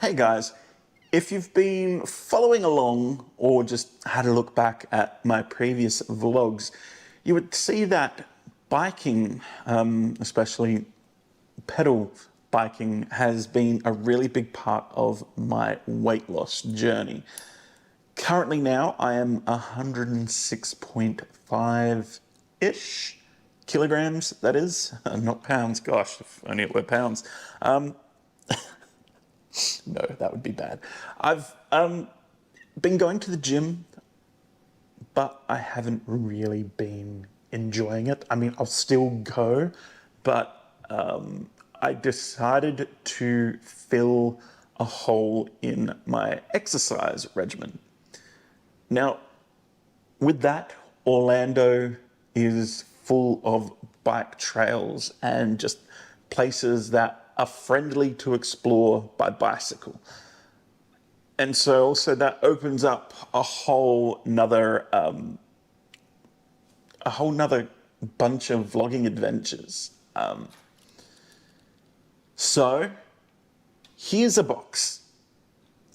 Hey guys, if you've been following along or just had a look back at my previous vlogs, you would see that biking, especially pedal biking, has been a really big part of my weight loss journey. Currently now I am 106.5-ish kilograms, that is, not pounds, gosh, if only it were pounds. No, that would be bad. I've been going to the gym, but I haven't really been enjoying it. I mean, I'll still go, but I decided to fill a hole in my exercise regimen. Now, with that, Orlando is full of bike trails and just places that are friendly to explore by bicycle. And so also that opens up a whole nother bunch of vlogging adventures. So here's a box.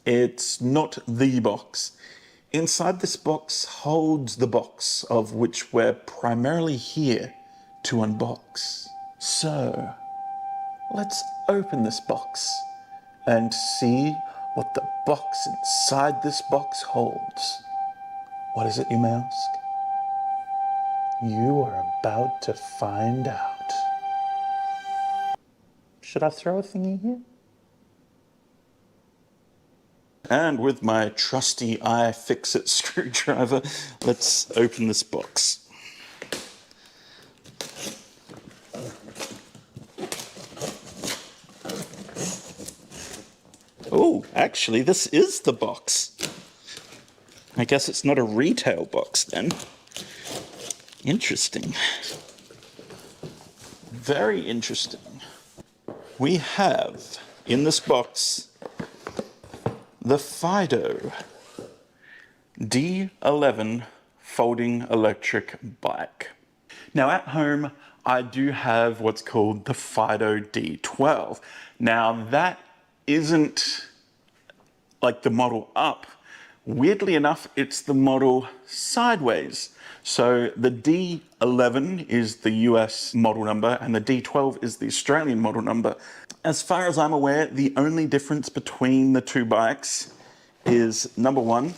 It's not the box. Inside this box holds the box of which we're primarily here to unbox. So let's open this box and see what the box inside this box holds. What is it, you may ask? You are about to find out. Should I throw a thingy here? And with my trusty iFixit screwdriver, let's open this box. Oh, actually, this is the box. I guess it's not a retail box then. Interesting. Very interesting. We have in this box the Fiido D11 folding electric bike. Now at home, I do have what's called the Fiido D12. Now that isn't like the model up. Weirdly enough, it's the model sideways. So the D11 is the US model number and the D12 is the Australian model number. As far as I'm aware, the only difference between the two bikes is, number one,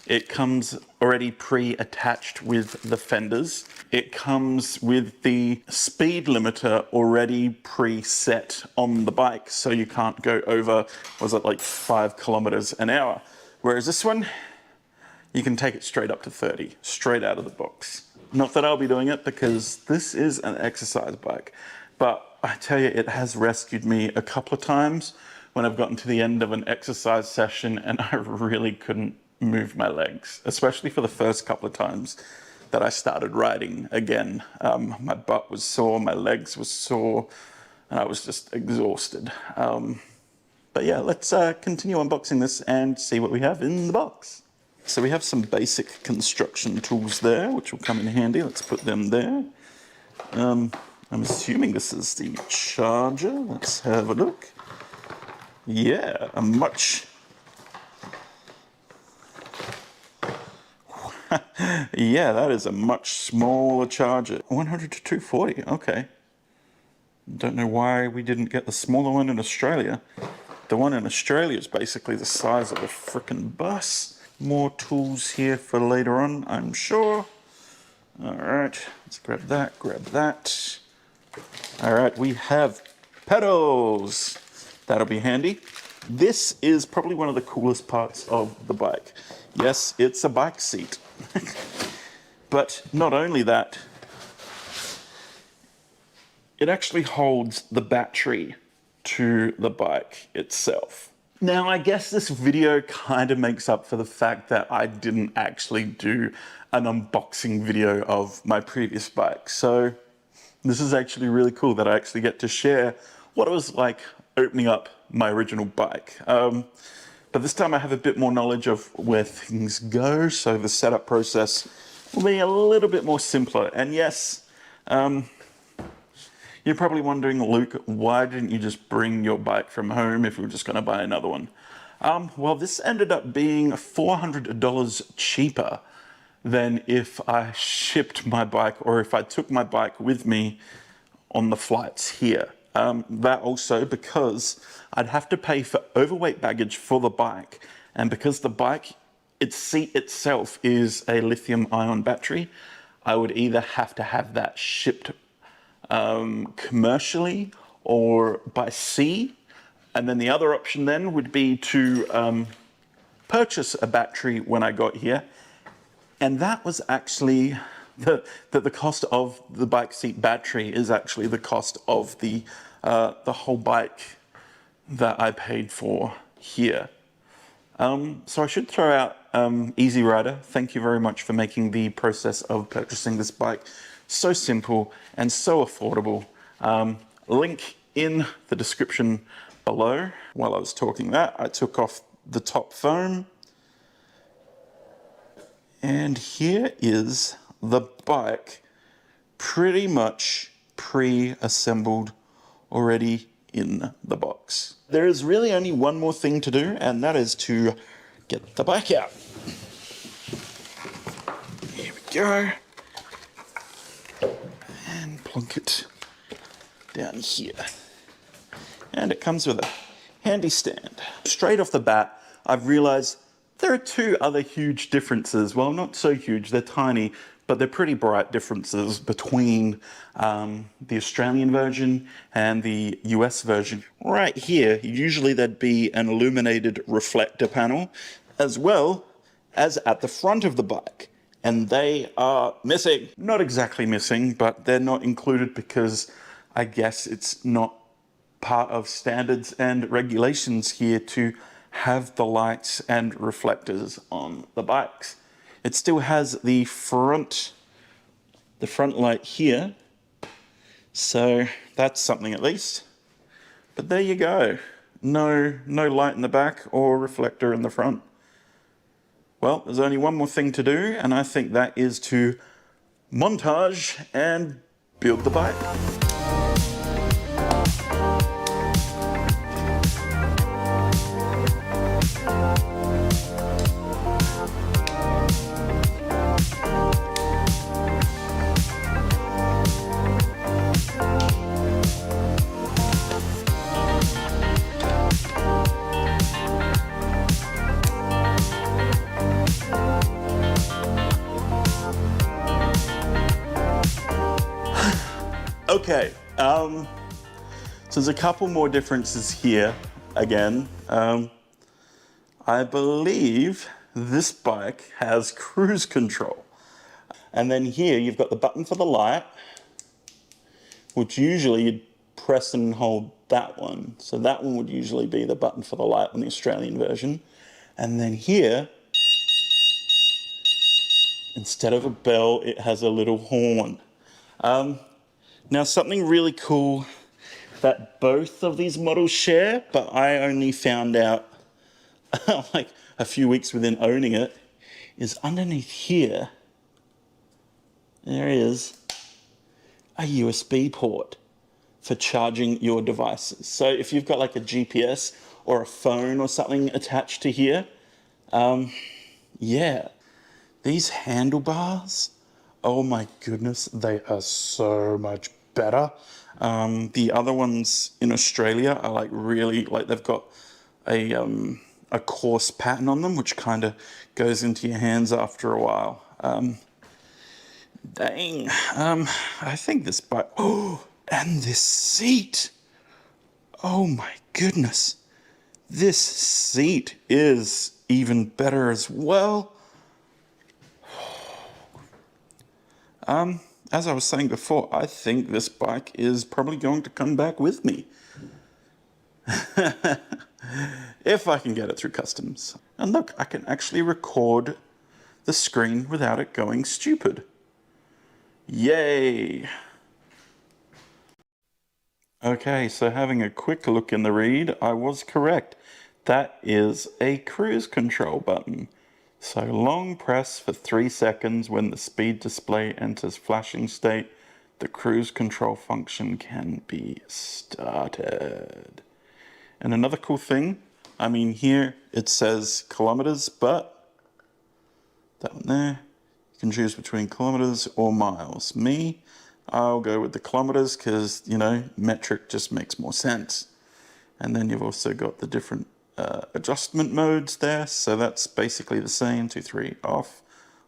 it comes already pre-attached with the fenders. It comes with the speed limiter already preset on the bike, so you can't go over, was it like 5 kilometers an hour? Whereas this one, you can take it straight up to 30, straight out of the box. Not that I'll be doing it because this is an exercise bike, but I tell you, it has rescued me a couple of times when I've gotten to the end of an exercise session and I really couldn't move my legs, especially for the first couple of times that I started riding again. My butt was sore, my legs were sore, and I was just exhausted. But yeah, let's continue unboxing this and see what we have in the box. So we have some basic construction tools there, which will come in handy. Let's put them there. I'm assuming this is the charger. Let's have a look. Yeah, a much... yeah, that is a much smaller charger. 100 to 240, okay. Don't know why we didn't get the smaller one in Australia. The one in Australia is basically the size of a frickin' bus. More tools here for later on, I'm sure. All right, let's grab that, grab that. All right, we have pedals. That'll be handy. This is probably one of the coolest parts of the bike. Yes, it's a bike seat. But not only that, it actually holds the battery to the bike itself. Now, I guess this video kind of makes up for the fact that I didn't actually do an unboxing video of my previous bike. So this is actually really cool that I actually get to share what it was like opening up my original bike. But this time I have a bit more knowledge of where things go, so the setup process will be a little bit more simpler. And yes, you You're probably wondering, Luke, why didn't you just bring your bike from home if you were just going to buy another one? Well, this ended up being $400 cheaper than if I shipped my bike or if I took my bike with me on the flights here. That also because I'd have to pay for overweight baggage for the bike, and because the bike, its seat itself is a lithium-ion battery, I would either have to have that shipped commercially or by sea, and then the other option then would be to purchase a battery when I got here, and that was actually the cost of the bike seat battery is actually the cost of the whole bike that I paid for here. So I should throw out Easy Rider. Thank you very much for making the process of purchasing this bike so simple and so affordable. Link in the description below. While I was talking that, I took off the top foam. And here is the bike pretty much pre-assembled already in the box. There is really only one more thing to do, and that is to get the bike out. Here we go. And plunk it down here. And it comes with a handy stand. Straight off the bat, I've realized there are two other huge differences. Well, not so huge, they're tiny, but they're pretty bright differences between the Australian version and the US version. Right here, usually there'd be an illuminated reflector panel, as well as at the front of the bike. And they are missing. Not exactly missing, but they're not included because I guess it's not part of standards and regulations here to have the lights and reflectors on the bikes. It still has the front light here, so that's something at least. But there you go. No light in the back or reflector in the front. Well, there's only one more thing to do, and I think that is to montage and build the bike. Okay, so there's a couple more differences here again. I believe this bike has cruise control. And then here you've got the button for the light, which usually you'd press and hold that one. So that one would usually be the button for the light on the Australian version. And then here, instead of a bell, it has a little horn. Now, something really cool that both of these models share, but I only found out like a few weeks within owning it, is underneath here, there is a USB port for charging your devices. So if you've got like a GPS or a phone or something attached to here, yeah, these handlebars, oh my goodness, they are so much better. The other ones in Australia are like really, like they've got a coarse pattern on them, which kind of goes into your hands after a while. Dang, I think this bike, oh, and this seat. Oh my goodness. This seat is even better as well. As I was saying before, I think this bike is probably going to come back with me. If I can get it through customs. And look, I can actually record the screen without it going stupid. Yay! Okay, so having a quick look in the read, I was correct. That is a cruise control button. So long press for 3 seconds when the speed display enters flashing state. the cruise control function can be started. And another cool thing, I mean, here it says kilometers, but that one there, you can choose between kilometers or miles. Me, I'll go with the kilometers because, you know, metric just makes more sense. And then you've also got the different adjustment modes there. So that's basically the same, 2, 3, off.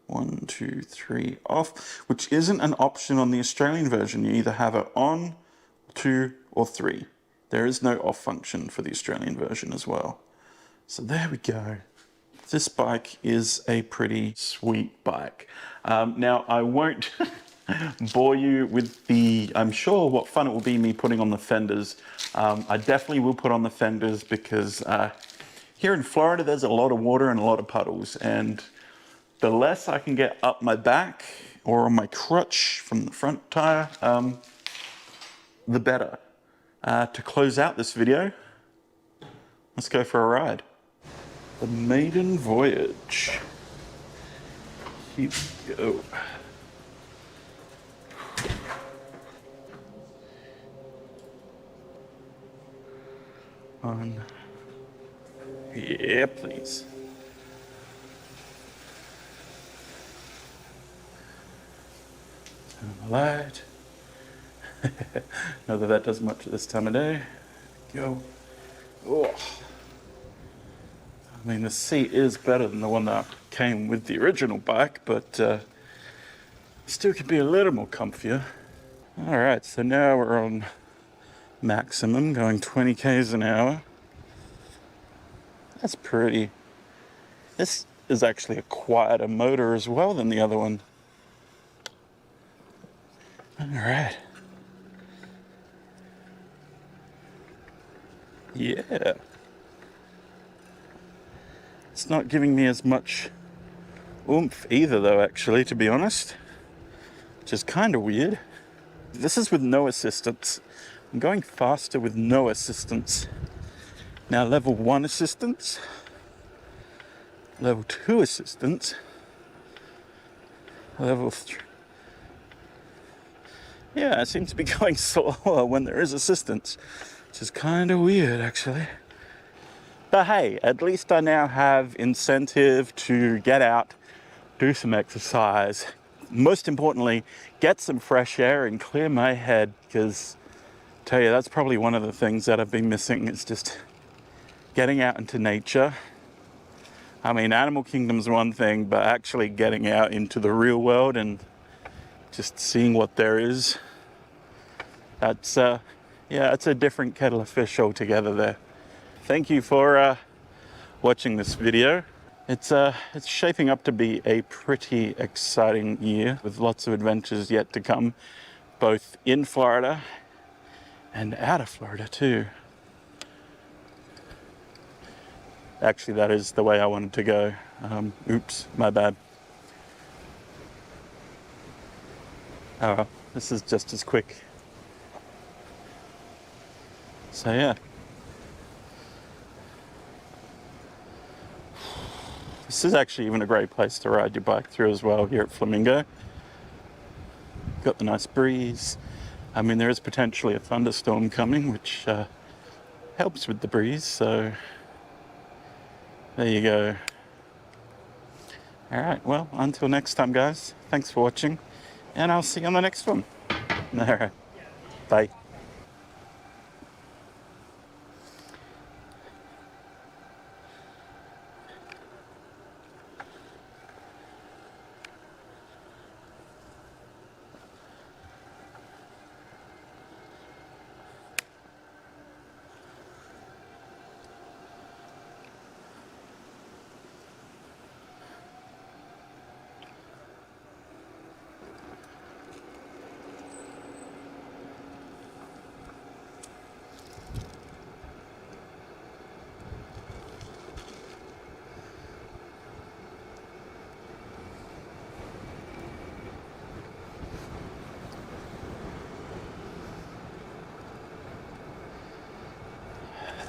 1, 2, 3, off, which isn't an option on the Australian version. You either have it on, 2, or 3. There is no off function for the Australian version as well. So there we go. This bike is a pretty sweet bike. Now I won't bore you with I'm sure what fun it will be me putting on the fenders. I definitely will put on the fenders because here in Florida there's a lot of water and a lot of puddles, and the less I can get up my back or on my crutch from the front tire, the better. To close out this video, let's go for a ride. The maiden voyage. Here we go. On. Yeah, please. Turn the light. Not that that does much at this time of day. Go. Oh. I mean, the seat is better than the one that came with the original bike, but still could be a little more comfier. All right, so now we're on maximum, going 20 k's an hour. That's pretty. This is actually a quieter motor as well than the other one. All right. Yeah. It's not giving me as much oomph either though, actually, to be honest, which is kind of weird. This is with no assistance. I'm going faster with no assistance. Now level 1 assistance, level 2 assistance, level 3. Yeah, it seems to be going slower when there is assistance, which is kind of weird actually. But hey, at least I now have incentive to get out, do some exercise. Most importantly, get some fresh air and clear my head, because I tell you, that's probably one of the things that I've been missing, is just getting out into nature. I mean, Animal Kingdom's one thing, but actually getting out into the real world and just seeing what there is, that's, yeah, it's a different kettle of fish altogether there. Thank you for watching this video. It's shaping up to be a pretty exciting year with lots of adventures yet to come, both in Florida and out of Florida too. Actually, that is the way I wanted to go. Oops, my bad. Oh well, this is just as quick. So yeah. This is actually even a great place to ride your bike through as well here at Flamingo. Got the nice breeze. I mean, there is potentially a thunderstorm coming, which helps with the breeze, so there you go. All right, well, until next time, guys, thanks for watching, and I'll see you on the next one. All right, bye.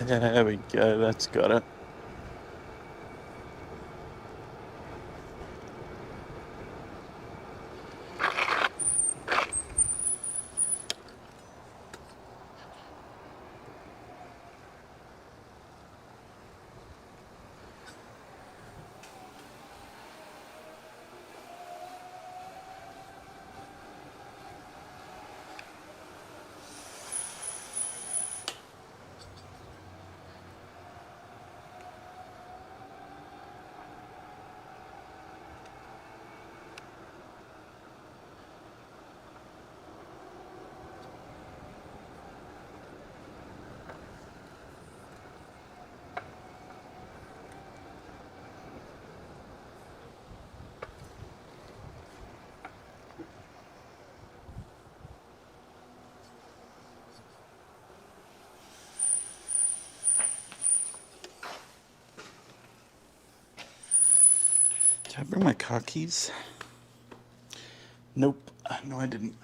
There we go, that's got it. Did I bring my car keys? Nope. No, I didn't.